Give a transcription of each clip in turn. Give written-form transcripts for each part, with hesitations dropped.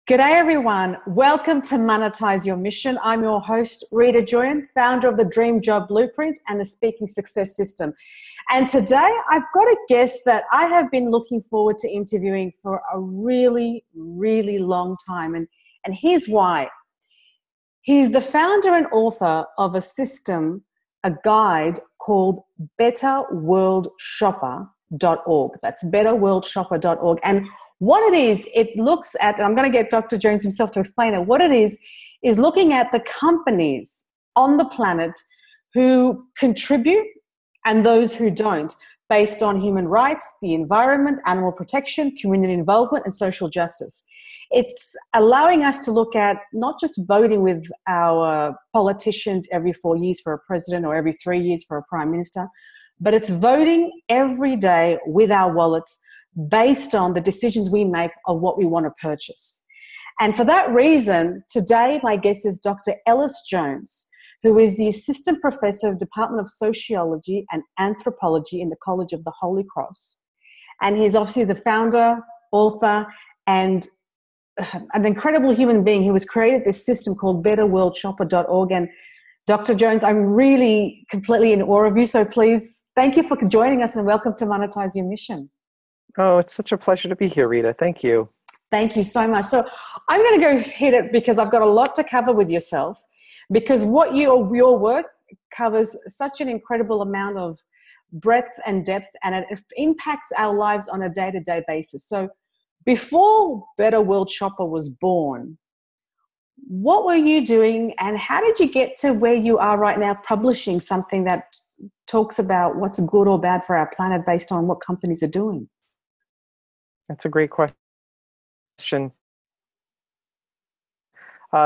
G'day everyone. Welcome to Monetize Your Mission. I'm your host, Rita, founder of the Dream Job Blueprint and the Speaking Success System. And today I've got a guest that I have been looking forward to interviewing for a really, really long time. And here's why. He's the founder and author of a system, a guide called betterworldshopper.org. That's betterworldshopper.org. And what it is, it looks at, and I'm going to get Dr. Jones himself to explain it, what it is looking at the companies on the planet who contribute and those who don't, based on human rights, the environment, animal protection, community involvement, and social justice. It's allowing us to look at not just voting with our politicians every 4 years for a president or every 3 years for a prime minister, but it's voting every day with our wallets based on the decisions we make of what we want to purchase. And for that reason, today my guest is Dr. Ellis Jones, who is the Assistant Professor of Department of Sociology and Anthropology in the College of the Holy Cross. And he's obviously the founder, author, and an incredible human being who has created this system called betterworldshopper.org. And Dr. Jones, I'm really completely in awe of you. So please, thank you for joining us and welcome to Monetize Your Mission. Oh, it's such a pleasure to be here, Rita. Thank you. Thank you so much. So I'm going to go hit it because I've got a lot to cover with yourself, because what your work covers such an incredible amount of breadth and depth, and it impacts our lives on a day-to-day basis. So before Better World Shopper was born, what were you doing and how did you get to where you are right now, publishing something that talks about what's good or bad for our planet based on what companies are doing? That's a great question.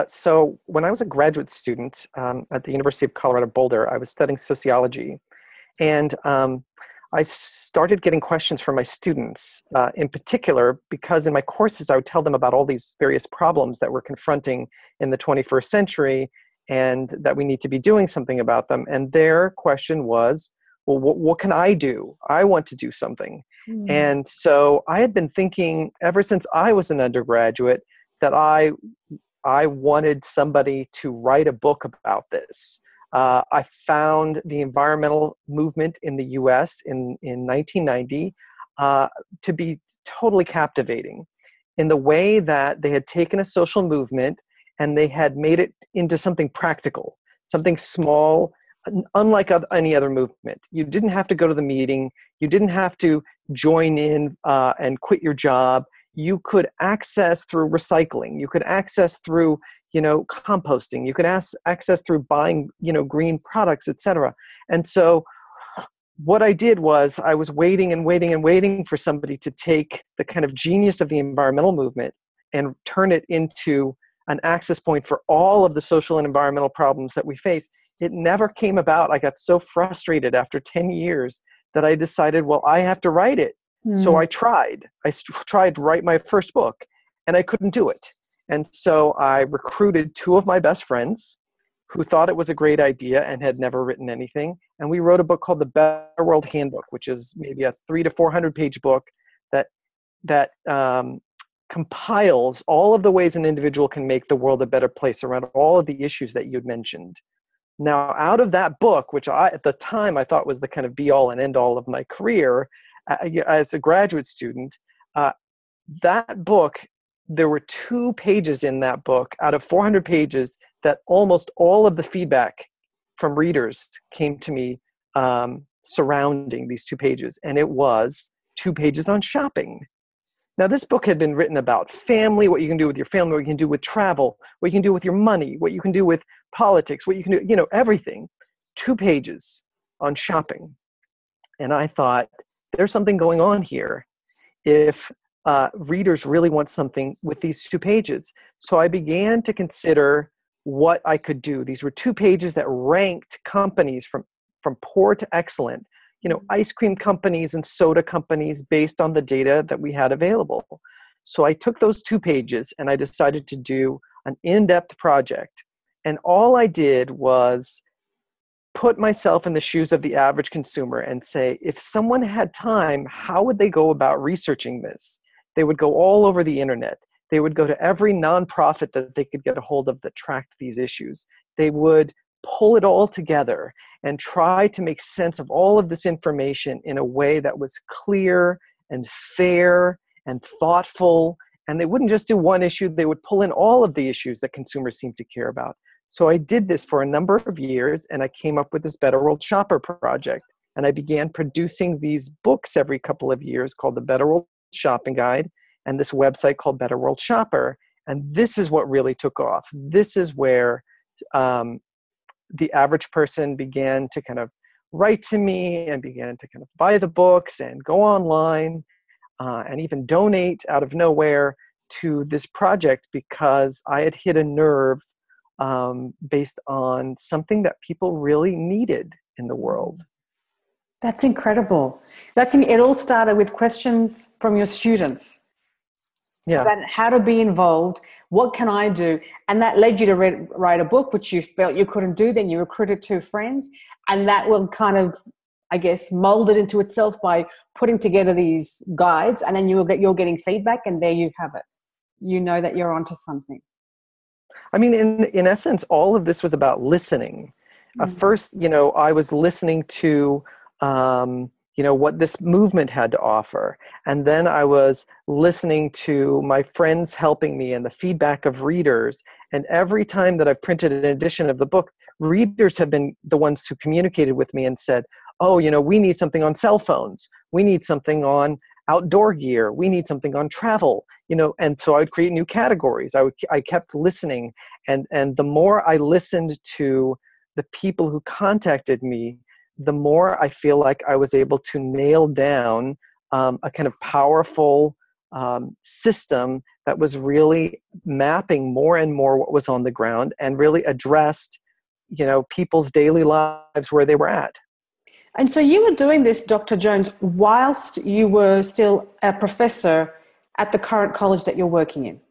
So when I was a graduate student at the University of Colorado Boulder, I was studying sociology. And I started getting questions from my students, in particular, because in my courses, I would tell them about all these various problems that we're confronting in the 21st century and that we need to be doing something about them. And their question was, well, what can I do? I want to do something. And so I had been thinking ever since I was an undergraduate that I wanted somebody to write a book about this. I found the environmental movement in the US in 1990 to be totally captivating in the way that they had taken a social movement and they had made it into something practical, something small, unlike any other movement. You didn't have to go to the meeting. You didn't have to join in and quit your job. You could access through recycling. You could access through, composting. You could access through buying, green products, etc. And so what I did was I was waiting and waiting and waiting for somebody to take the kind of genius of the environmental movement and turn it into an access point for all of the social and environmental problems that we face. It never came about. I got so frustrated after 10 years that I decided, well, I have to write it. So I tried. I tried to write my first book, and I couldn't do it. And so I recruited two of my best friends who thought it was a great idea and had never written anything. And we wrote a book called The Better World Handbook, which is maybe a 300 to 400 page book that compiles all of the ways an individual can make the world a better place around all of the issues that you'd mentioned. Now, out of that book, which at the time I thought was the kind of be-all and end-all of my career as a graduate student, that book, there were 2 pages in that book out of 400 pages that almost all of the feedback from readers came to me surrounding these 2 pages. And it was 2 pages on shopping. Now, this book had been written about family, what you can do with your family, what you can do with travel, what you can do with your money, what you can do with politics, what you can do, everything. 2 pages on shopping. And I thought, there's something going on here if readers really want something with these 2 pages. So I began to consider what I could do. These were 2 pages that ranked companies from poor to excellent. Ice cream companies and soda companies based on the data that we had available. So I took those 2 pages and I decided to do an in-depth project. And all I did was put myself in the shoes of the average consumer and say, if someone had time, how would they go about researching this? They would go all over the internet. They would go to every nonprofit that they could get a hold of that tracked these issues. They would pull it all together and try to make sense of all of this information in a way that was clear and fair and thoughtful. And they wouldn't just do one issue, they would pull in all of the issues that consumers seem to care about. So I did this for a number of years, and I came up with this Better World Shopper project. And I began producing these books every couple of years called the Better World Shopping Guide and this website called Better World Shopper. And this is what really took off. This is where the average person began to kind of write to me and began to kind of buy the books and go online and even donate out of nowhere to this project, because I had hit a nerve based on something that people really needed in the world. That's incredible. It all started with questions from your students. Yeah. About how to be involved, what can I do? And that led you to write a book, which you felt you couldn't do. Then you recruited two friends, and that will kind of, I guess, mold it into itself by putting together these guides, and then you're getting feedback, and there you have it. You know that you're onto something. I mean, in essence, all of this was about listening. First, I was listening to what this movement had to offer. And then I was listening to my friends helping me and the feedback of readers. And every time that I've printed an edition of the book, readers have been the ones who communicated with me and said, oh, we need something on cell phones. We need something on outdoor gear. We need something on travel, and so I would create new categories. I kept listening. And the more I listened to the people who contacted me, the more I feel like I was able to nail down a kind of powerful system that was really mapping more and more what was on the ground and really addressed, people's daily lives where they were at. And so you were doing this, Dr. Jones, whilst you were still a professor at the current college that you're working in?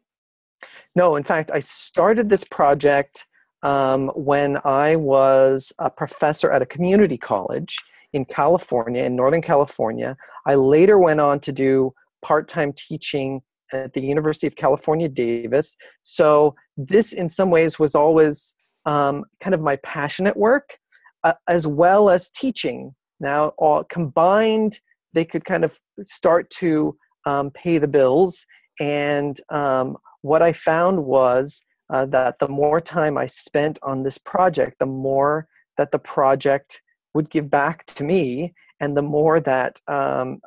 No, in fact, I started this project when I was a professor at a community college in California, in Northern California. I later went on to do part-time teaching at the University of California, Davis. So this, in some ways, was always kind of my passionate work, as well as teaching. Now, all combined, they could kind of start to pay the bills. And what I found was that the more time I spent on this project, the more that the project would give back to me, and the more that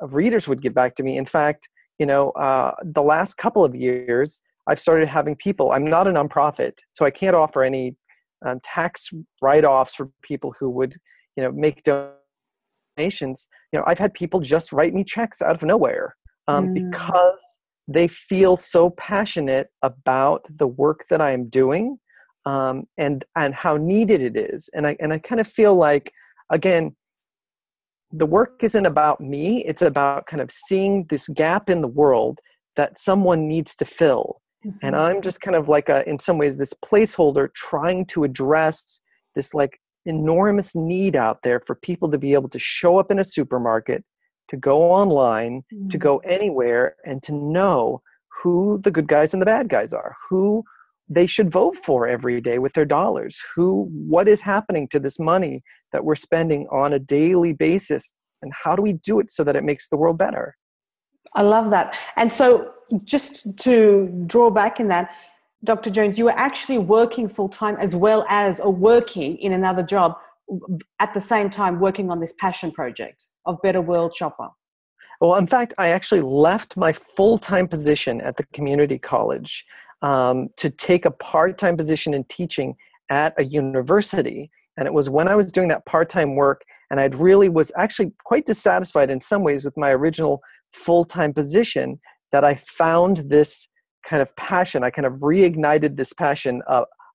readers would give back to me. In fact, the last couple of years, I've started having people. I'm not a nonprofit, so I can't offer any tax write-offs for people who would, make donations. I've had people just write me checks out of nowhere because they feel so passionate about the work that I am doing, and how needed it is. And I kind of feel like, again, the work isn't about me. It's about kind of seeing this gap in the world that someone needs to fill. Mm-hmm. And I'm just kind of like in some ways, this placeholder trying to address this like enormous need out there for people to be able to show up in a supermarket, to go online, to go anywhere, and to know who the good guys and the bad guys are, who they should vote for every day with their dollars, what is happening to this money that we're spending on a daily basis, and how do we do it so that it makes the world better? I love that. And so just to draw back in that, Dr. Jones, you were actually working full-time as well as working in another job at the same time, working on this passion project of Better World Shopper. Well, in fact, I actually left my full-time position at the community college to take a part-time position in teaching at a university. And it was when I was doing that part-time work, and I really was actually quite dissatisfied in some ways with my original full-time position, that I found this kind of passion. I kind of reignited this passion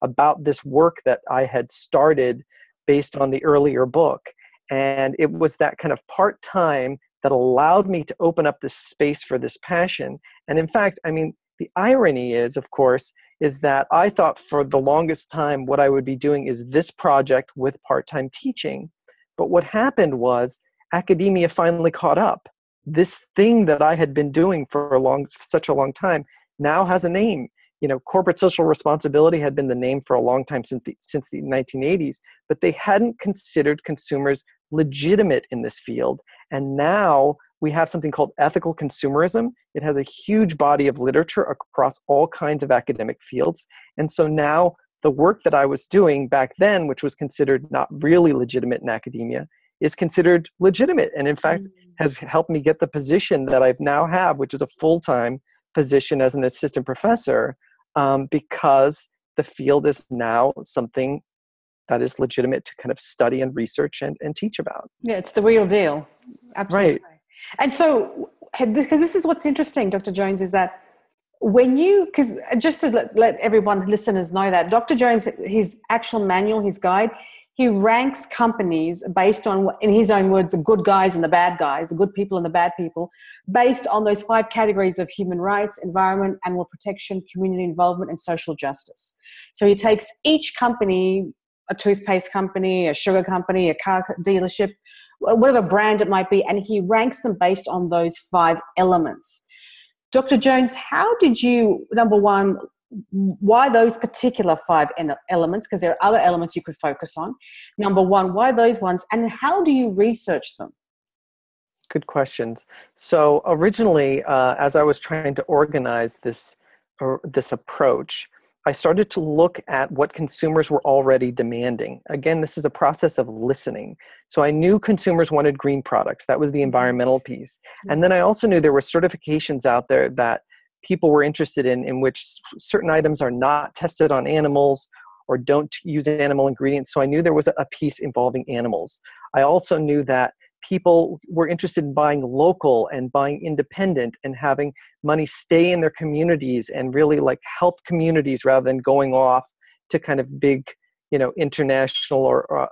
about this work that I had started based on the earlier book. And it was that kind of part-time that allowed me to open up this space for this passion. And in fact, I mean, the irony is, of course, is that I thought for the longest time what I would be doing is this project with part-time teaching. But what happened was academia finally caught up. This thing that I had been doing for such a long time now has a name. Corporate social responsibility had been the name for a long time, since the 1980s, but they hadn't considered consumers legitimate in this field. And now we have something called ethical consumerism. It has a huge body of literature across all kinds of academic fields. And so now the work that I was doing back then, which was considered not really legitimate in academia, is considered legitimate. And in fact, has helped me get the position that I now have, which is a full-time position as an assistant professor, because the field is now something that is legitimate to kind of study and research and teach about. Yeah, it's the real deal. Absolutely. Right. And so, because this is what's interesting, Dr. Jones, is that because just to let everyone, listeners know that Dr. Jones, his actual manual, his guide, he ranks companies based on, in his own words, the good guys and the bad guys, the good people and the bad people, based on those 5 categories of human rights, environment, animal protection, community involvement, and social justice. So he takes each company, a toothpaste company, a sugar company, a car dealership, whatever brand it might be, and he ranks them based on those 5 elements. Dr. Jones, how did you, number one, why those particular 5 elements? Because there are other elements you could focus on. Number one, why those ones? And how do you research them? Good questions. So originally, as I was trying to organize this approach, I started to look at what consumers were already demanding. Again, this is a process of listening. So I knew consumers wanted green products. That was the environmental piece. And then I also knew there were certifications out there that people were interested in which certain items are not tested on animals or don't use animal ingredients. So I knew there was a piece involving animals. I also knew that people were interested in buying local and buying independent and having money stay in their communities and really help communities rather than going off to kind of big, international or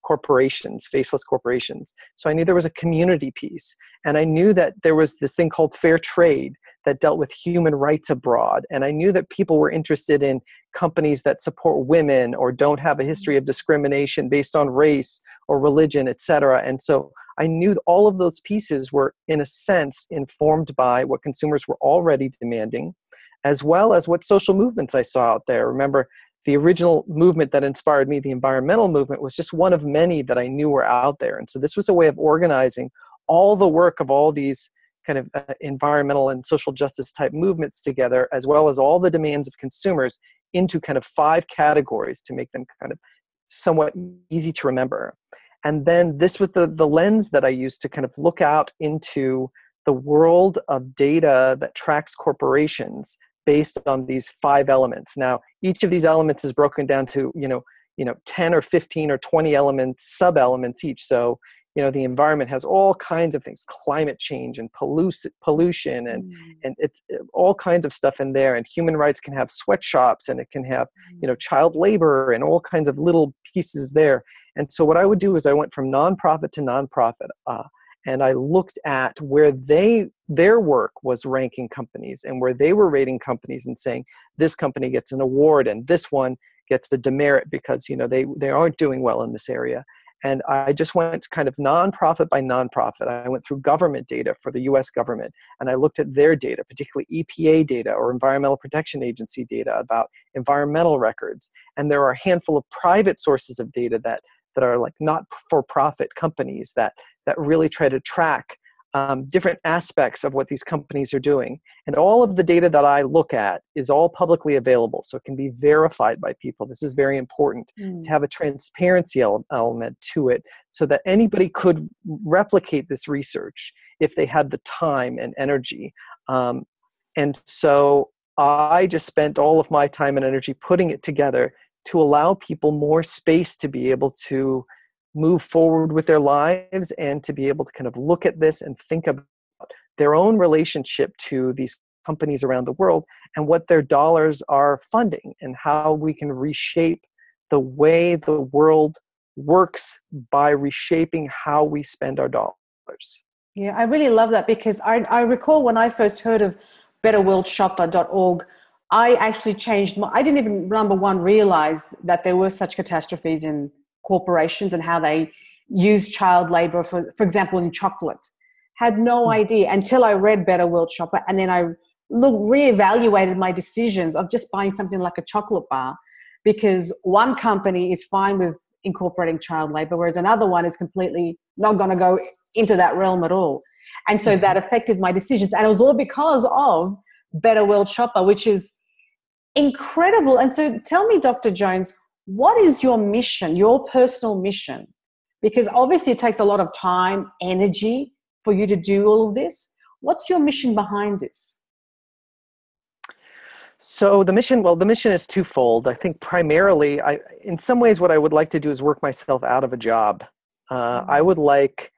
corporations, faceless corporations. So I knew there was a community piece, and I knew that there was this thing called fair trade that dealt with human rights abroad. And I knew that people were interested in companies that support women or don't have a history of discrimination based on race or religion, et cetera. And so I knew all of those pieces were, in a sense, informed by what consumers were already demanding, as well as what social movements I saw out there. Remember, the original movement that inspired me, the environmental movement, was just one of many that I knew were out there. And so this was a way of organizing all the work of all these kind of environmental and social justice type movements together, as well as all the demands of consumers, into kind of 5 categories to make them kind of somewhat easy to remember. And then this was the lens that I used to kind of look out into the world of data that tracks corporations based on these 5 elements. Now, each of these elements is broken down to, 10 or 15 or 20 elements, sub-elements each. So, the environment has all kinds of things, climate change and pollution and it's all kinds of stuff in there. And human rights can have sweatshops, and it can have, child labor and all kinds of little pieces there. And so what I would do is I went from nonprofit to nonprofit, and I looked at where their work was ranking companies and where they were rating companies and saying, this company gets an award and this one gets the demerit because, they aren't doing well in this area. And I just went kind of nonprofit by nonprofit. I went through government data for the US government, and I looked at their data, particularly EPA data or Environmental Protection Agency data about environmental records. And there are a handful of private sources of data that are not for profit companies that really try to track different aspects of what these companies are doing. And all of the data that I look at is all publicly available, so it can be verified by people. This is very important to have a transparency element to it so that anybody could replicate this research if they had the time and energy. And so I just spent all of my time and energy putting it together to allow people more space to be able to move forward with their lives and to be able to kind of look at this and think about their own relationship to these companies around the world and what their dollars are funding and how we can reshape the way the world works by reshaping how we spend our dollars. Yeah, I really love that because I recall when I first heard of betterworldshopper.org, I actually changed I didn't even, number one, realize that there were such catastrophes in corporations and how they use child labor, for example, in chocolate. Had no idea until I read Better World Shopper. And then I reevaluated my decisions of just buying something like a chocolate bar, because one company is fine with incorporating child labor, whereas another one is completely not going to go into that realm at all. And so that affected my decisions. And it was all because of Better World Shopper, which is incredible. And so tell me, Dr. Jones, what is your mission, your personal mission? Because obviously it takes a lot of time, energy for you to do all of this. What's your mission behind this? So the mission is twofold. I think primarily, in some ways, what I would like to do is work myself out of a job. I would like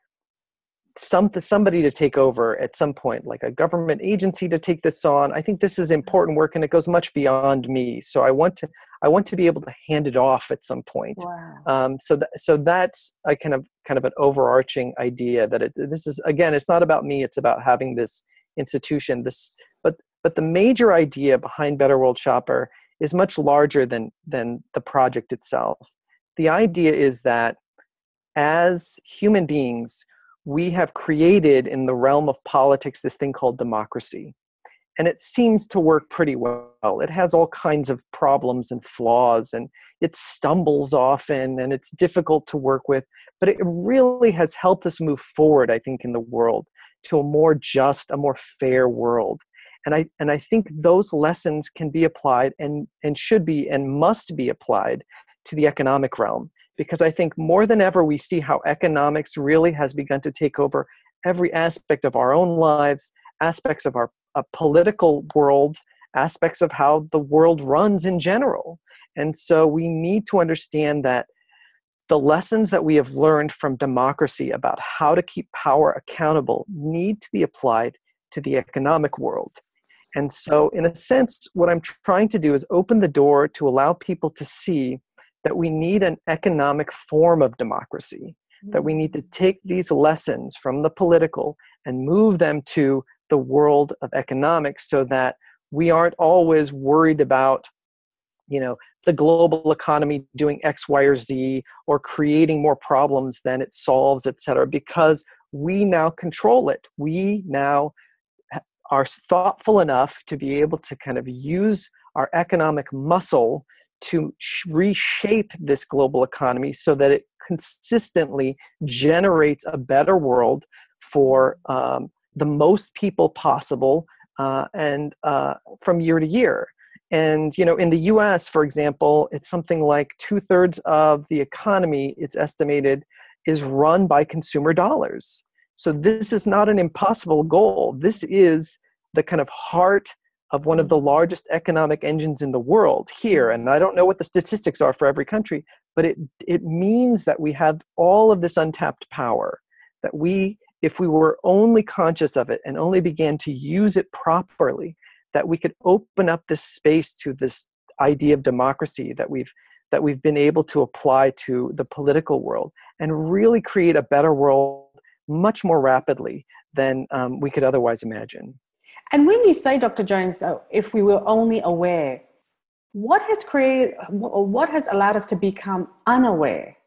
somebody to take over at some point, like a government agency to take this on. I think this is important work, and it goes much beyond me. So I want to be able to hand it off at some point. Wow. So that's a kind of an overarching idea that this is, again, it's not about me. It's about having this institution. But the major idea behind Better World Shopper is much larger than the project itself. The idea is that as human beings, we have created in the realm of politics this thing called democracy. And it seems to work pretty well. It has all kinds of problems and flaws, and it stumbles often, and it's difficult to work with. But it really has helped us move forward, I think, in the world to a more just, a more fair world. And I think those lessons can be applied and should be and must be applied to the economic realm. Because I think more than ever, we see how economics really has begun to take over every aspect of our own lives, aspects of our political world, aspects of how the world runs in general. And so we need to understand that the lessons that we have learned from democracy about how to keep power accountable need to be applied to the economic world. And so in a sense, what I'm trying to do is open the door to allow people to see that we need an economic form of democracy, that we need to take these lessons from the political and move them to the world of economics, so that we aren't always worried about, the global economy doing X, Y, or Z, or creating more problems than it solves, et cetera, because we now control it. We now are thoughtful enough to be able to kind of use our economic muscle to reshape this global economy so that it consistently generates a better world for the most people possible, and from year to year. And, in the US, for example, it's something like 2/3 of the economy, it's estimated, is run by consumer dollars. So this is not an impossible goal. This is the kind of heart of one of the largest economic engines in the world here. And I don't know what the statistics are for every country, but it means that we have all of this untapped power, that if we were only conscious of it and only began to use it properly, that we could open up this space to this idea of democracy that we've been able to apply to the political world and really create a better world much more rapidly than we could otherwise imagine. And when you say, Dr. Jones, though, if we were only aware, what has allowed us to become unaware?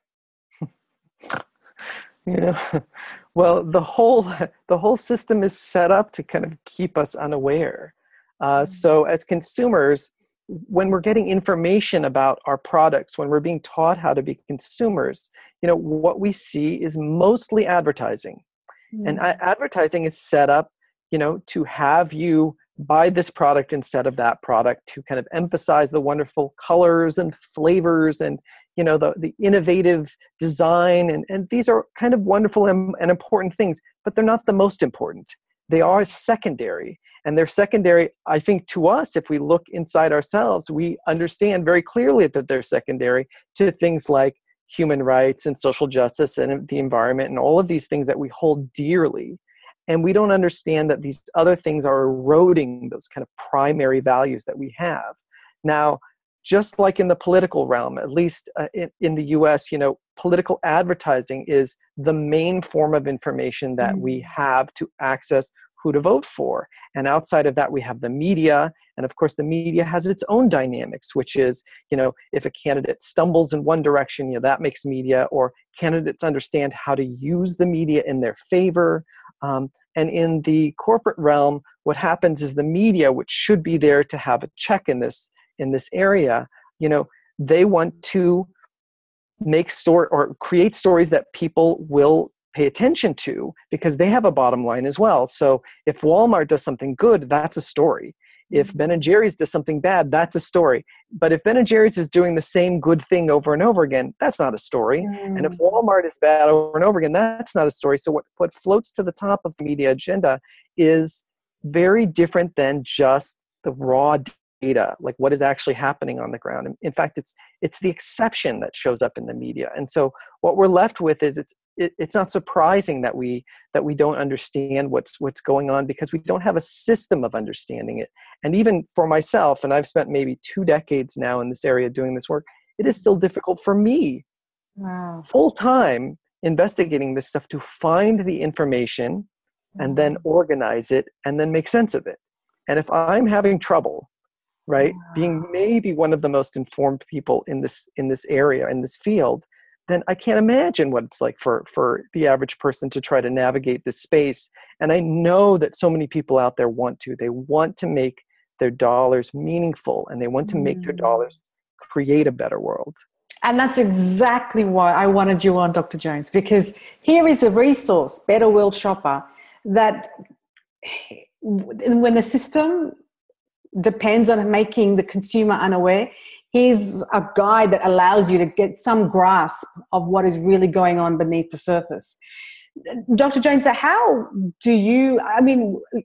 Well, the whole system is set up to kind of keep us unaware. So as consumers, when we're getting information about our products, when we're being taught how to be consumers, what we see is mostly advertising. And advertising is set up, to have you buy this product instead of that product, to kind of emphasize the wonderful colors and flavors and, the innovative design. And these are kind of wonderful and important things, but they're not the most important. They are secondary. And they're secondary, I think, to us. If we look inside ourselves, we understand very clearly that they're secondary to things like human rights and social justice and the environment and all of these things that we hold dearly. And we don't understand that these other things are eroding those kind of primary values that we have. Now, just like in the political realm, at least in the US, political advertising is the main form of information that we have to access who to vote for. And outside of that, we have the media. And of course, the media has its own dynamics, which is, if a candidate stumbles in one direction, that makes media, or candidates understand how to use the media in their favor. And in the corporate realm, what happens is the media, which should be there to have a check in this area, they want to make story or create stories that people will pay attention to because they have a bottom line as well. So if Walmart does something good, that's a story. If Ben & Jerry's does something bad, that's a story. But if Ben & Jerry's is doing the same good thing over and over again, that's not a story. And if Walmart is bad over and over again, that's not a story. So what floats to the top of the media agenda is very different than just the raw data, like what is actually happening on the ground. In fact, it's the exception that shows up in the media. And so what we're left with is it's not surprising that we don't understand what's going on because we don't have a system of understanding it. And even for myself, and I've spent maybe 2 decades now in this area doing this work, it is still difficult for me full time investigating this stuff to find the information and then organize it and then make sense of it. And if I'm having trouble, right, being maybe one of the most informed people in this area, in this field, then I can't imagine what it's like for the average person to try to navigate this space. And I know that so many people out there they want to make their dollars meaningful, and they want to make their dollars create a better world. And that's exactly why I wanted you on, Dr. Jones, because here is a resource, Better World Shopper, that when the system depends on making the consumer unaware, here's a guide that allows you to get some grasp of what is really going on beneath the surface. Dr. Jones, how do you,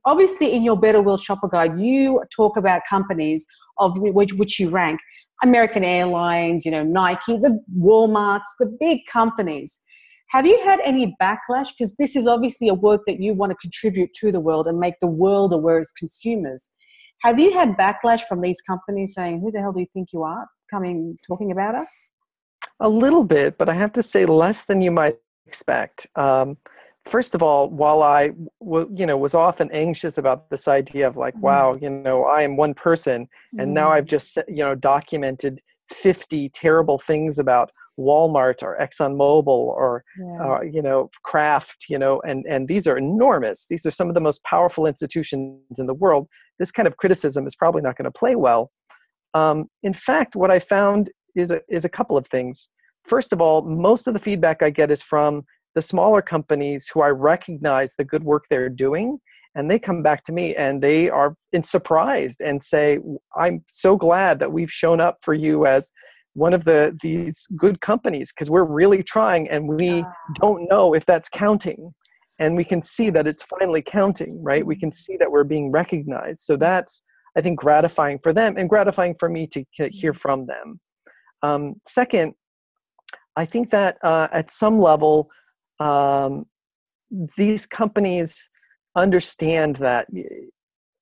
obviously in your Better World Shopper Guide, you talk about companies of which you rank, American Airlines, Nike, the Walmarts, the big companies. Have you had any backlash? Because this is obviously a work that you want to contribute to the world and make the world aware as consumers. Have you had backlash from these companies saying, who the hell do you think you are talking about us? A little bit, but I have to say less than you might expect. First of all, while I was often anxious about this idea of like, wow, I am one person, and now I've just documented 50 terrible things about Walmart or ExxonMobil or Kraft, and these are enormous. These are some of the most powerful institutions in the world. This kind of criticism is probably not going to play well. In fact, what I found is a couple of things. First of all, most of the feedback I get is from the smaller companies who I recognize the good work they're doing, and they come back to me and they are surprised and say, I'm so glad that we've shown up for you as one of these good companies, because we're really trying and we don't know if that's counting. And we can see that it's finally counting, right? We can see that we're being recognized. So that's, I think, gratifying for them and gratifying for me to hear from them. Second, I think that at some level, these companies understand that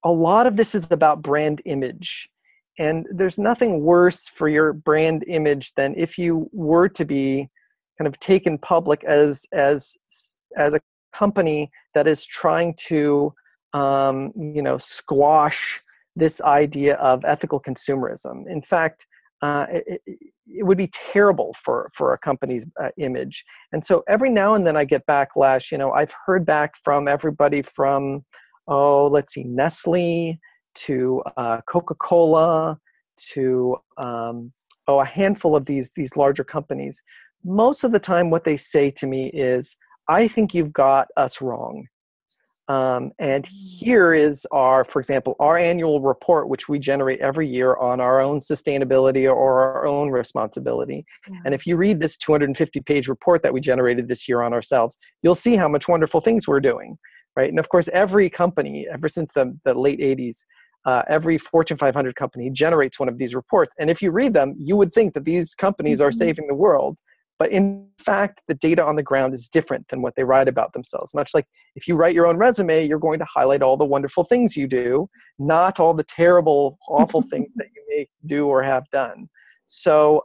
a lot of this is about brand image. And there's nothing worse for your brand image than if you were to be kind of taken public as a company that is trying to, squash this idea of ethical consumerism. In fact, it would be terrible for a company's image. And so every now and then I get backlash. I've heard back from everybody from, Nestle to Coca-Cola to a handful of these larger companies. Most of the time what they say to me is, I think you've got us wrong. And here is for example, our annual report, which we generate every year on our own sustainability or our own responsibility. Yeah. And if you read this 250-page report that we generated this year on ourselves, you'll see how much wonderful things we're doing, right? And of course, every company, ever since the late 80s, every Fortune 500 company generates one of these reports. And if you read them, you would think that these companies are saving the world. But in fact, the data on the ground is different than what they write about themselves. Much like if you write your own resume, you're going to highlight all the wonderful things you do, not all the terrible, awful things that you may do or have done. So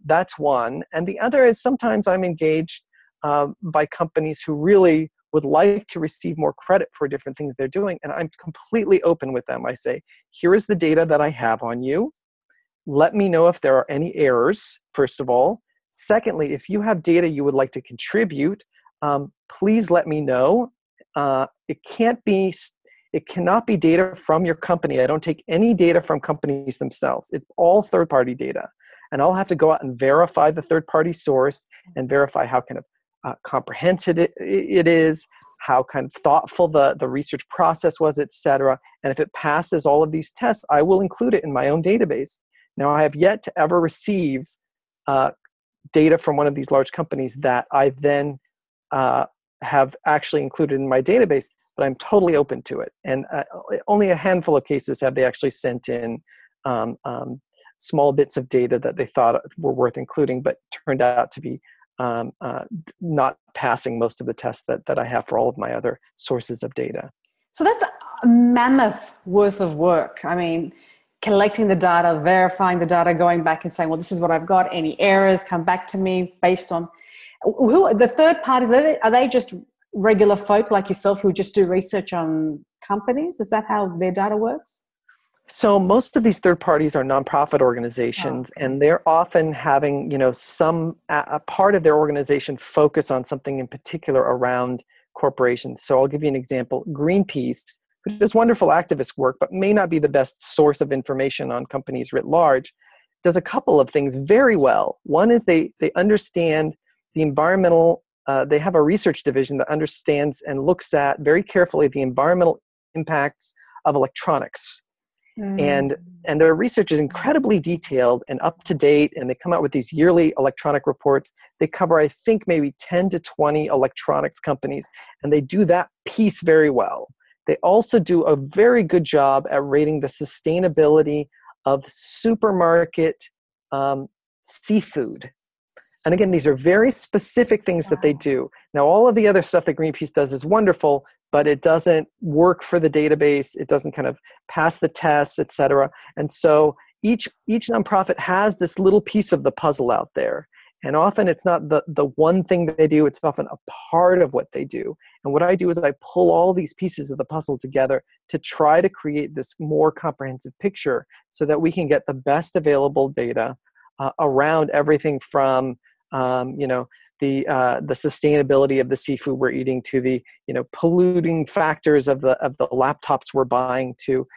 that's one. And the other is sometimes I'm engaged by companies who really would like to receive more credit for different things they're doing. And I'm completely open with them. I say, here is the data that I have on you. Let me know if there are any errors, first of all. Secondly, if you have data you would like to contribute, please let me know. It can't be It cannot be data from your company. I don't take any data from companies themselves. It's all third-party data. And I'll have to go out and verify the third-party source and verify how kind of comprehensive it is, how kind of thoughtful the research process was, et cetera. And if it passes all of these tests, I will include it in my own database. Now, I have yet to ever receive data from one of these large companies that I then have actually included in my database, but I'm totally open to it. And only a handful of cases have they actually sent in small bits of data that they thought were worth including, but turned out to be not passing most of the tests that I have for all of my other sources of data. So that's a mammoth worth of work. I mean, collecting the data, verifying the data, going back and saying, well, this is what I've got. Any errors, come back to me based on who the third parties. Are they just regular folk like yourself who just do research on companies? Is that how their data works? So most of these third parties are nonprofit organizations, and they're often having, some a part of their organization focus on something in particular around corporations. So I'll give you an example. Greenpeace, who does wonderful activist work, but may not be the best source of information on companies writ large, does a couple of things very well. One is they understand the environmental, they have a research division that understands and looks at very carefully the environmental impacts of electronics. And their research is incredibly detailed and up to date, and they come out with these yearly electronic reports. They cover, I think, maybe 10 to 20 electronics companies, and they do that piece very well. They also do a very good job at rating the sustainability of supermarket seafood. And again, these are very specific things that they do. Now, all of the other stuff that Greenpeace does is wonderful, but it doesn't work for the database. It doesn't kind of pass the tests, et cetera. And so each nonprofit has this little piece of the puzzle out there. And often it's not the one thing that they do, it's often a part of what they do. And what I do is I pull all these pieces of the puzzle together to try to create this more comprehensive picture so that we can get the best available data around everything from the sustainability of the seafood we're eating to the polluting factors of the laptops we're buying to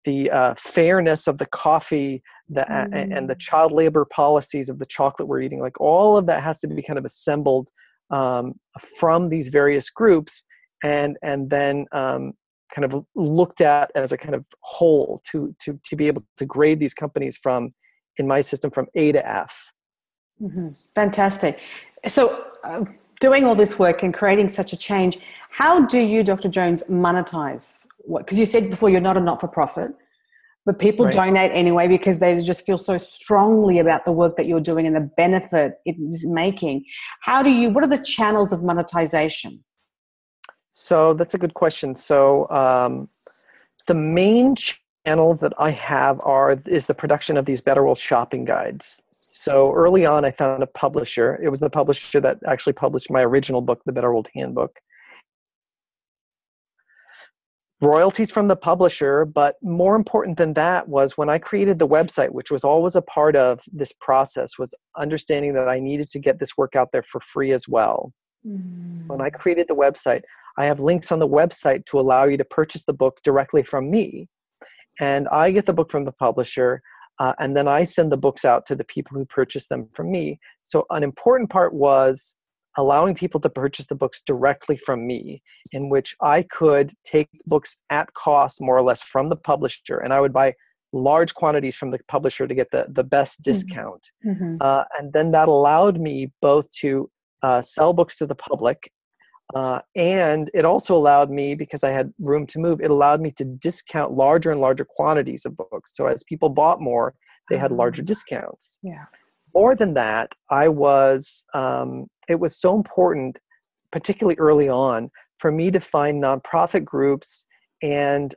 the fairness of the coffee and the child labor policies of the chocolate we're eating. Like all of that has to be kind of assembled from these various groups and then kind of looked at as a kind of whole to be able to grade these companies from, in my system, from A to F. Mm-hmm. Fantastic. So doing all this work and creating such a change, how do you, Dr. Jones, monetize? Because you said before you're not a not-for-profit, but people donate anyway because they just feel so strongly about the work that you're doing and the benefit it is making. What are the channels of monetization? So that's a good question. So the main channel that I have is the production of these Better World shopping guides. So early on, I found a publisher. It was the publisher that actually published my original book, The Better World Handbook. Royalties from the publisher, but more important than that was when I created the website, which was always a part of this process, was understanding that I needed to get this work out there for free as well. When I created the website, I have links on the website to allow you to purchase the book directly from me. And I get the book from the publisher. And then I send the books out to the people who purchase them from me. So an important part was allowing people to purchase the books directly from me, in which I could take books at cost, more or less, from the publisher. And I would buy large quantities from the publisher to get the best discount. Mm-hmm. And then that allowed me both to sell books to the public, and it also allowed me, because I had room to move, it allowed me to discount larger and larger quantities of books. So as people bought more, they had larger discounts. Yeah. More than that, it was so important, particularly early on, for me to find nonprofit groups and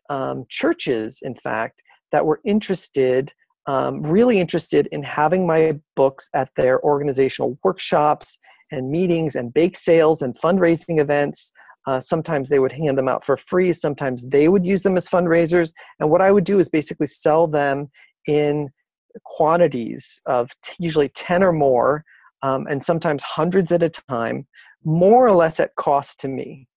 churches, in fact, that were really interested in having my books at their organizational workshops and meetings and bake sales and fundraising events. Sometimes they would hand them out for free. Sometimes they would use them as fundraisers. And what I would do is basically sell them in quantities of usually 10 or more, and sometimes hundreds at a time, more or less at cost to me.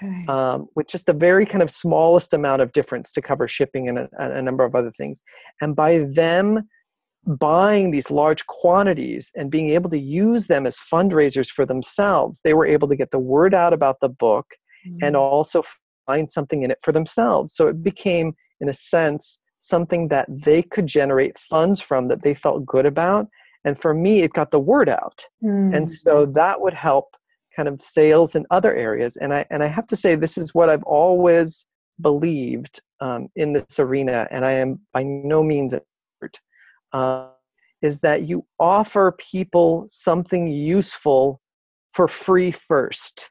Okay. with just the very kind of smallest amount of difference to cover shipping and a number of other things. And by them buying these large quantities and being able to use them as fundraisers for themselves, they were able to get the word out about the book and also find something in it for themselves. So it became, in a sense, something that they could generate funds from that they felt good about. And for me, it got the word out. And so that would help kind of sales in other areas. And I have to say, this is what I've always believed in this arena, and I am by no means an expert, is that you offer people something useful for free first.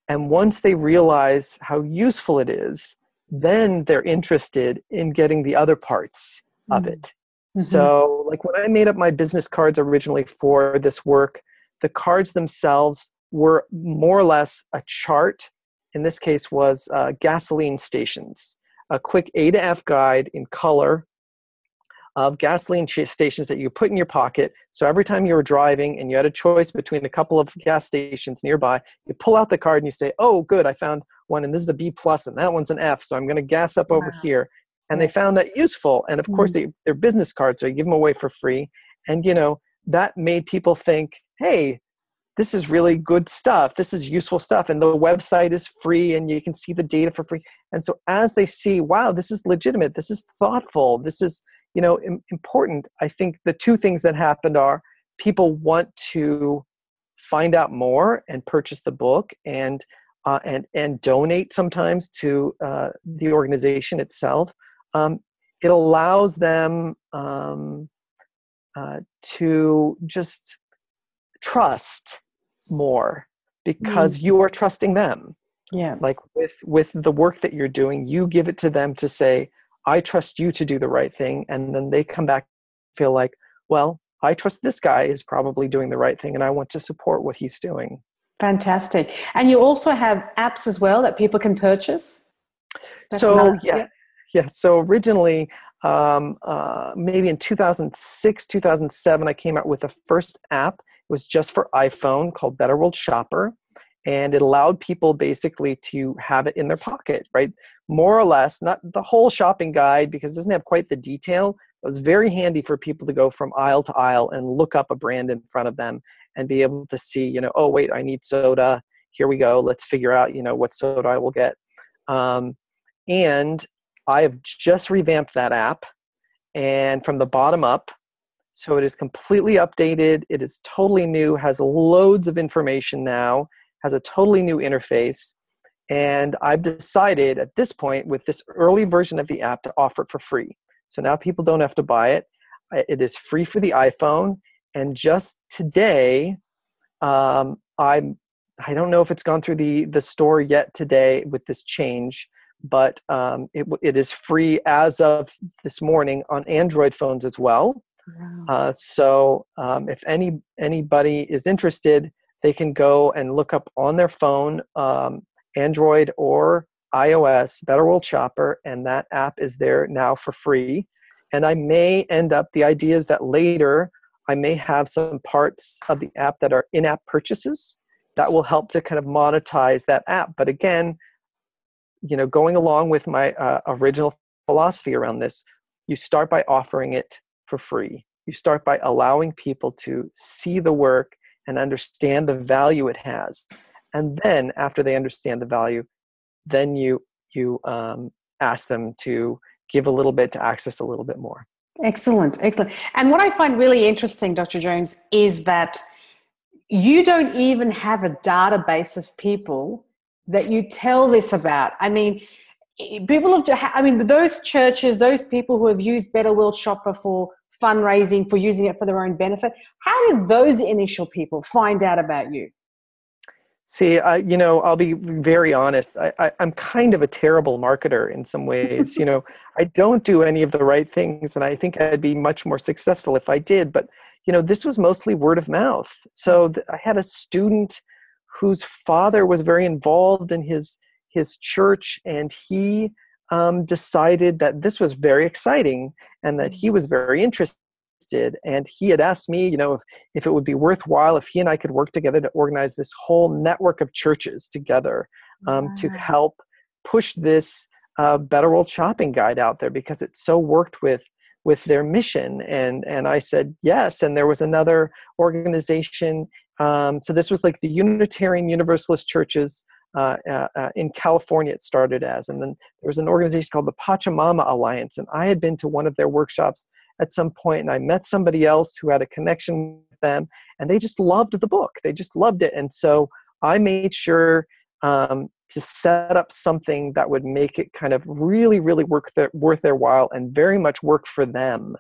And once they realize how useful it is, then they're interested in getting the other parts of it. So like when I made up my business cards originally for this work, the cards themselves were more or less a chart. In this case was gasoline stations, a quick A to F guide in color of gasoline stations that you put in your pocket. So every time you were driving and you had a choice between a couple of gas stations nearby, you pull out the card and you say, oh, good, I found one, and this is a B plus, and that one's an F, so I'm going to gas up over here. And they found that useful. And of course, they're business cards, so you give them away for free. And, you know, that made people think, hey, this is really good stuff. This is useful stuff. And the website is free and you can see the data for free. And so as they see, wow, this is legitimate, this is thoughtful, this is, you know, important. I think the two things that happened are people want to find out more and purchase the book and donate sometimes to the organization itself. It allows them to just trust more because you are trusting them. Yeah. Like with the work that you're doing, you give it to them to say, I trust you to do the right thing. And then they come back and feel like, well, I trust this guy is probably doing the right thing and I want to support what he's doing. Fantastic. And you also have apps as well that people can purchase? So so originally, maybe in 2006, 2007, I came out with the first app. It was just for iPhone called Better World Shopper. And it allowed people basically to have it in their pocket, right? More or less, not the whole shopping guide because it doesn't have quite the detail. It was very handy for people to go from aisle to aisle and look up a brand in front of them and be able to see, you know, oh, wait, I need soda. Here we go. Let's figure out, you know, what soda I will get. And I have just revamped that app and from the bottom up. So it is completely updated. It is totally new, has loads of information now, has a totally new interface. And I've decided at this point with this early version of the app to offer it for free. So now people don't have to buy it. It is free for the iPhone. And just today, I don't know if it's gone through the store yet today with this change, but it is free as of this morning on Android phones as well. Wow. So if anybody is interested, they can go and look up on their phone, Android or iOS, Better World Shopper, and that app is there now for free. And I may end up, the idea is that later I may have some parts of the app that are in-app purchases that will help to kind of monetize that app. But again, you know, going along with my original philosophy around this, you start by offering it for free. You start by allowing people to see the work and understand the value it has. And then after they understand the value, then you ask them to give a little bit to access a little bit more. Excellent. And what I find really interesting, Dr. Jones, is that you don't even have a database of people that you tell this about. I mean, those churches, those people who have used Better World Shopper for fundraising, for using it for their own benefit, how did those initial people find out about you? See, you know, I'll be very honest. I'm kind of a terrible marketer in some ways. You know, I don't do any of the right things, and I think I'd be much more successful if I did. But, you know, this was mostly word of mouth. So I had a student whose father was very involved in his church, and he decided that this was very exciting and that he was very interested. And he had asked me, you know, if it would be worthwhile if he and I could work together to organize this whole network of churches together to help push this Better World Shopping Guide out there, because it so worked with their mission. And I said yes. And there was another organization. So this was like the Unitarian Universalist Churches in California, it started as. And then there was an organization called the Pachamama Alliance. And I had been to one of their workshops at some point, and I met somebody else who had a connection with them, and they just loved the book. They just loved it. And so I made sure to set up something that would make it kind of really, really worth their while and very much work for them.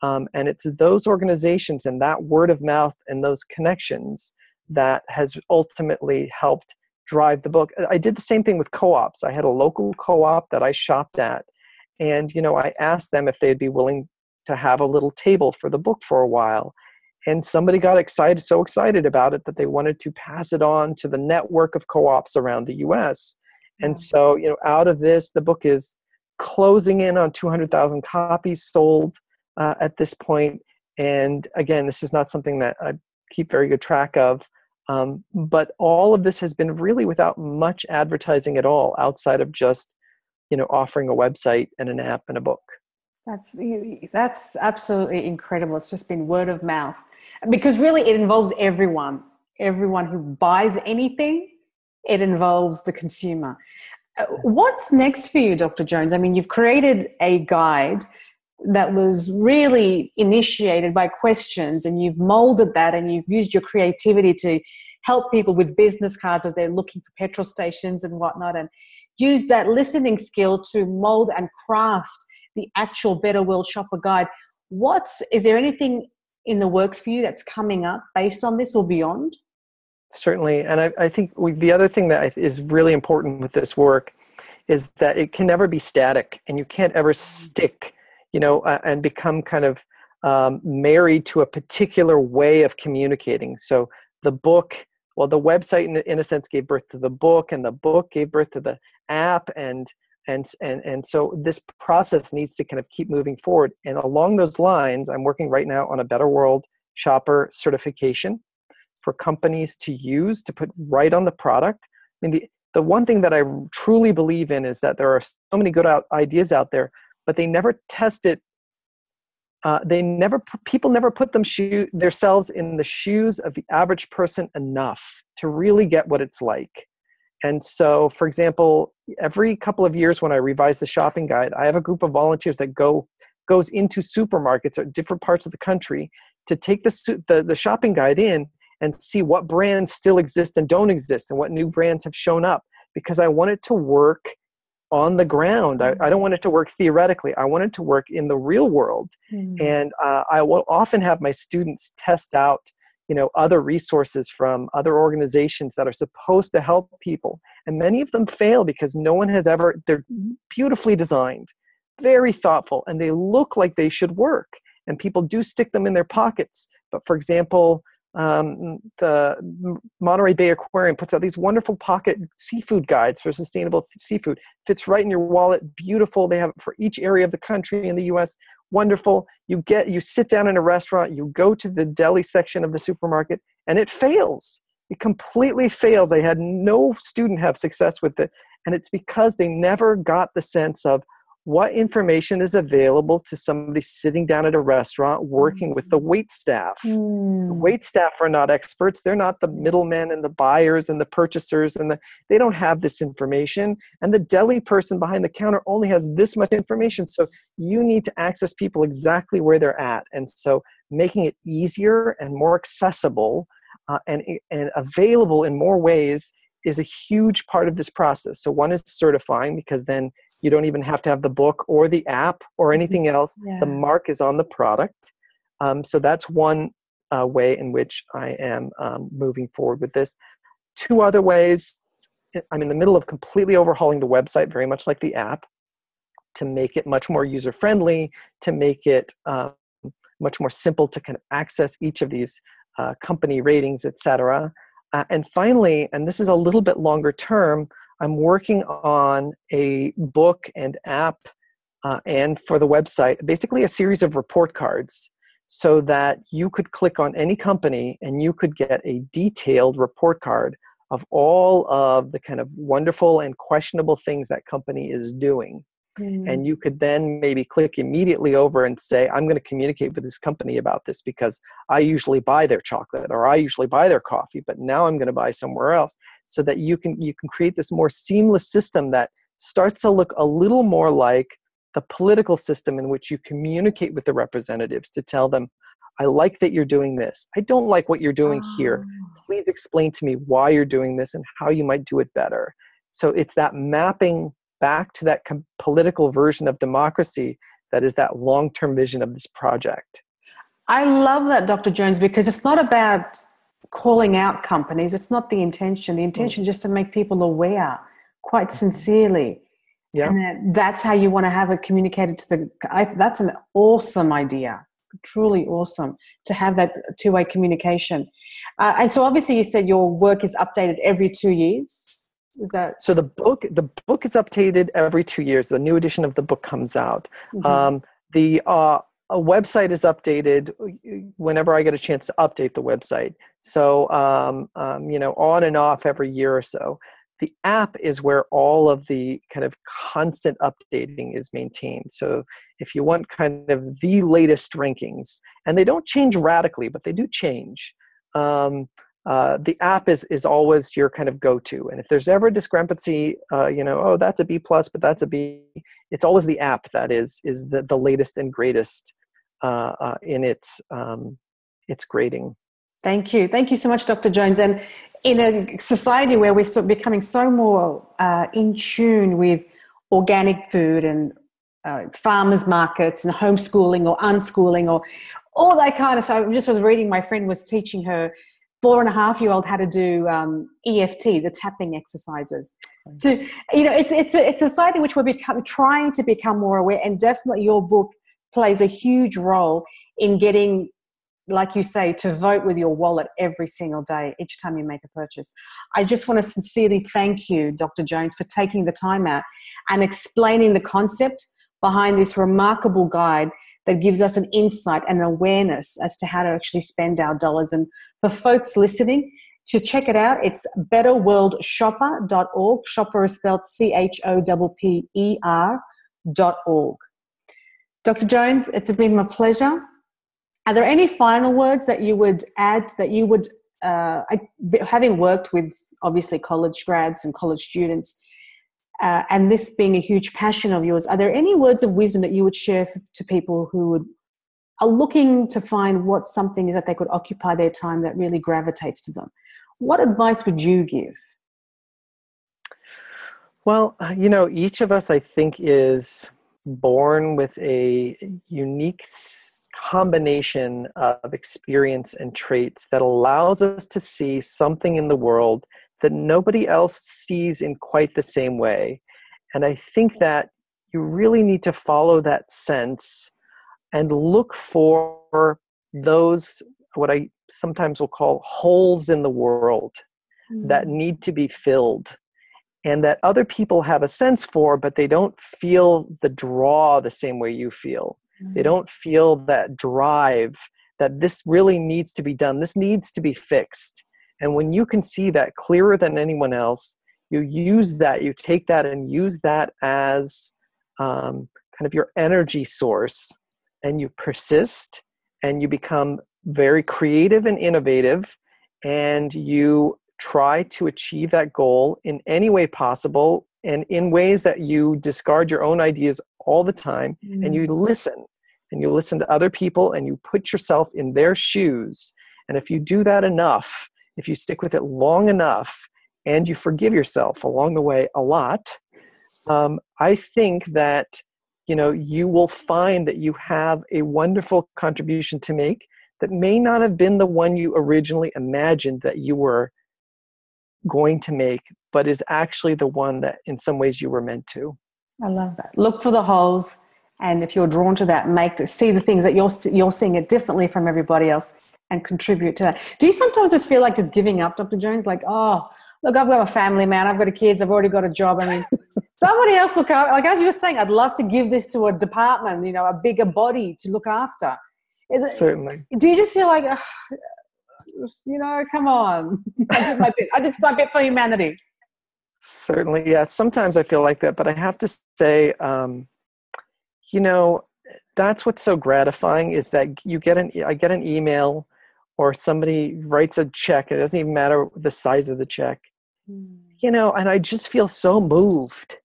And it's those organizations and that word of mouth and those connections that has ultimately helped drive the book. I did the same thing with co-ops. I had a local co-op that I shopped at, and I asked them if they'd be willing to have a little table for the book for a while. And somebody got so excited about it that they wanted to pass it on to the network of co-ops around the US. And so, out of this, the book is closing in on 200,000 copies sold at this point. And again, this is not something that I keep very good track of. But all of this has been really without much advertising at all, outside of just, offering a website and an app and a book. That's absolutely incredible. It's just been word of mouth, because really it involves everyone who buys anything. It involves the consumer. What's next for you, Dr. Jones? I mean, you've created a guide that was really initiated by questions, and you've molded that, and you've used your creativity to help people with business cards as they're looking for petrol stations and whatnot, and use that listening skill to mold and craft the actual Better World Shopper Guide. Is there anything in the works for you that's coming up based on this or beyond? Certainly. And I think the other thing that is really important with this work is that it can never be static, and you can't ever stick, and become kind of married to a particular way of communicating. So the website in a sense gave birth to the book, and the book gave birth to the app, and so this process needs to kind of keep moving forward. And along those lines, I'm working right now on a Better World Shopper certification for companies to use to put right on the product. I mean, the one thing that I truly believe in is that there are so many good ideas out there, but they never test it. People never put themselves in the shoes of the average person enough to really get what it's like. And so, for example, every couple of years when I revise the shopping guide, I have a group of volunteers that goes into supermarkets at different parts of the country to take the shopping guide in and see what brands still exist and don't exist, and what new brands have shown up, because I want it to work on the ground. I don't want it to work theoretically. I want it to work in the real world. And I will often have my students test out other resources from other organizations that are supposed to help people. And many of them fail because they're beautifully designed, very thoughtful, and they look like they should work. And people do stick them in their pockets. But for example, the Monterey Bay Aquarium puts out these wonderful pocket seafood guides for sustainable seafood. Fits right in your wallet, beautiful. They have it for each area of the country in the US. Wonderful. You sit down in a restaurant, you go to the deli section of the supermarket, and it fails. It completely fails. They had no student have success with it. And it's because they never got the sense of what information is available to somebody sitting down at a restaurant working with the wait staff. The wait staff are not experts. They're not the middlemen and the buyers and the purchasers, and they don't have this information. And the deli person behind the counter only has this much information. So you need to access people exactly where they're at. And so making it easier and more accessible and available in more ways is a huge part of this process. So one is certifying, because then you don't even have to have the book or the app or anything else. Yeah. The mark is on the product. So that's one way in which I am moving forward with this. Two other ways, I'm in the middle of completely overhauling the website, very much like the app, to make it much more user-friendly, to make it much more simple to kind of access each of these company ratings, et cetera. And finally, and this is a little bit longer term, I'm working on a book and app and for the website, basically a series of report cards, so that you could click on any company and you could get a detailed report card of all of the kind of wonderful and questionable things that company is doing. And you could then maybe click immediately over and say, I'm going to communicate with this company about this because I usually buy their chocolate or I usually buy their coffee, but now I'm going to buy somewhere else, so that you can create this more seamless system that starts to look a little more like the political system in which you communicate with the representatives to tell them, I like that you're doing this. I don't like what you're doing here. Please explain to me why you're doing this and how you might do it better. So it's that mapping back to that political version of democracy that is that long-term vision of this project. I love that, Dr. Jones, because it's not about calling out companies. It's not the intention. The intention is just to make people aware, quite sincerely. Yeah. And that's how you want to have it communicated to that's an awesome idea. Truly awesome to have that two-way communication. And so obviously you said your work is updated every 2 years. Is that so? The book is updated every 2 years. The new edition of the book comes out. The website is updated whenever I get a chance to update the website. So on and off every year or so. The app is where all of the kind of constant updating is maintained. So if you want kind of the latest rankings, and they don't change radically, but they do change. The app is always your kind of go-to. And if there's ever a discrepancy, that's a B+, but that's a B, it's always the app that is the latest and greatest in its grading. Thank you. Thank you so much, Dr. Jones. And in a society where we're becoming so more in tune with organic food and farmers markets and homeschooling or unschooling or all that kind of stuff. I just was reading, my friend was teaching her 4.5-year-old how to do EFT, the tapping exercises. It's a society which we're trying to become more aware, and definitely your book plays a huge role in getting, like you say, to vote with your wallet every single day, each time you make a purchase. I just want to sincerely thank you, Dr. Jones, for taking the time out and explaining the concept behind this remarkable guide that gives us an insight and an awareness as to how to actually spend our dollars. And for folks listening, to check it out, it's betterworldshopper.org. Shopper is spelled CHOPPER.org. Dr. Jones, it's been my pleasure. Are there any final words that you would add, that you would, having worked with obviously college grads and college students, and this being a huge passion of yours, are there any words of wisdom that you would share to people who are looking to find what something is that they could occupy their time that really gravitates to them? What advice would you give? Well, each of us, I think, is born with a unique combination of experience and traits that allows us to see something in the world that nobody else sees in quite the same way. And I think that you really need to follow that sense and look for those, what I sometimes will call holes in the world that need to be filled, and that other people have a sense for, but they don't feel the draw the same way you feel. They don't feel that drive that this really needs to be done. This needs to be fixed. And when you can see that clearer than anyone else, you use that, you take that and use that as kind of your energy source, and you persist and you become very creative and innovative, and you try to achieve that goal in any way possible and in ways that you discard your own ideas all the time, and you listen to other people and you put yourself in their shoes. And if you do that enough, if you stick with it long enough, and you forgive yourself along the way a lot, I think that you will find that you have a wonderful contribution to make that may not have been the one you originally imagined that you were going to make, but is actually the one that in some ways you were meant to. I love that. Look for the holes, and if you're drawn to that, see the things that you're seeing it differently from everybody else, and contribute to that. Do you sometimes just feel like just giving up, Dr. Jones? Like, oh, look, I've got a family, man. I've got kids. I've already got a job. I mean, somebody else look after. Like as you were saying, I'd love to give this to a department, a bigger body to look after. Certainly. Do you just feel like, Come on. I did my bit. I did my bit for humanity. Certainly, yeah. Sometimes I feel like that, but I have to say, you know, that's what's so gratifying is that I get an email or somebody writes a check. It doesn't even matter the size of the check, and I just feel so moved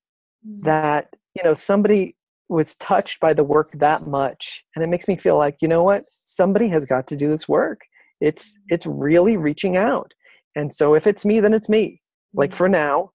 that, somebody was touched by the work that much. And it makes me feel like, you know what, somebody has got to do this work. It's really reaching out. And so if it's me, then it's me, like for now.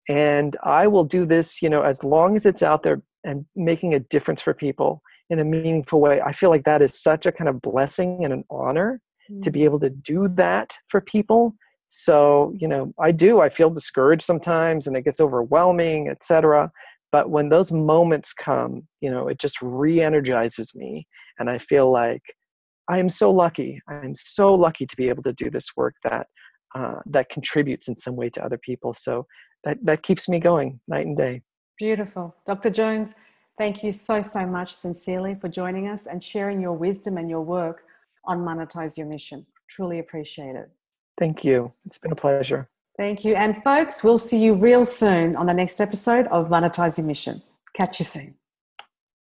And I will do this, as long as it's out there and making a difference for people in a meaningful way. I feel like that is such a kind of blessing and an honor to be able to do that for people. So, I feel discouraged sometimes and it gets overwhelming, etc. But when those moments come, it just re-energizes me. And I feel like I am so lucky. I'm so lucky to be able to do this work that contributes in some way to other people. So that keeps me going night and day. Beautiful. Dr. Jones, thank you so, so much sincerely for joining us and sharing your wisdom and your work on Monetize Your Mission. Truly appreciate it. Thank you. It's been a pleasure. Thank you. And folks, we'll see you real soon on the next episode of Monetize Your Mission. Catch you soon.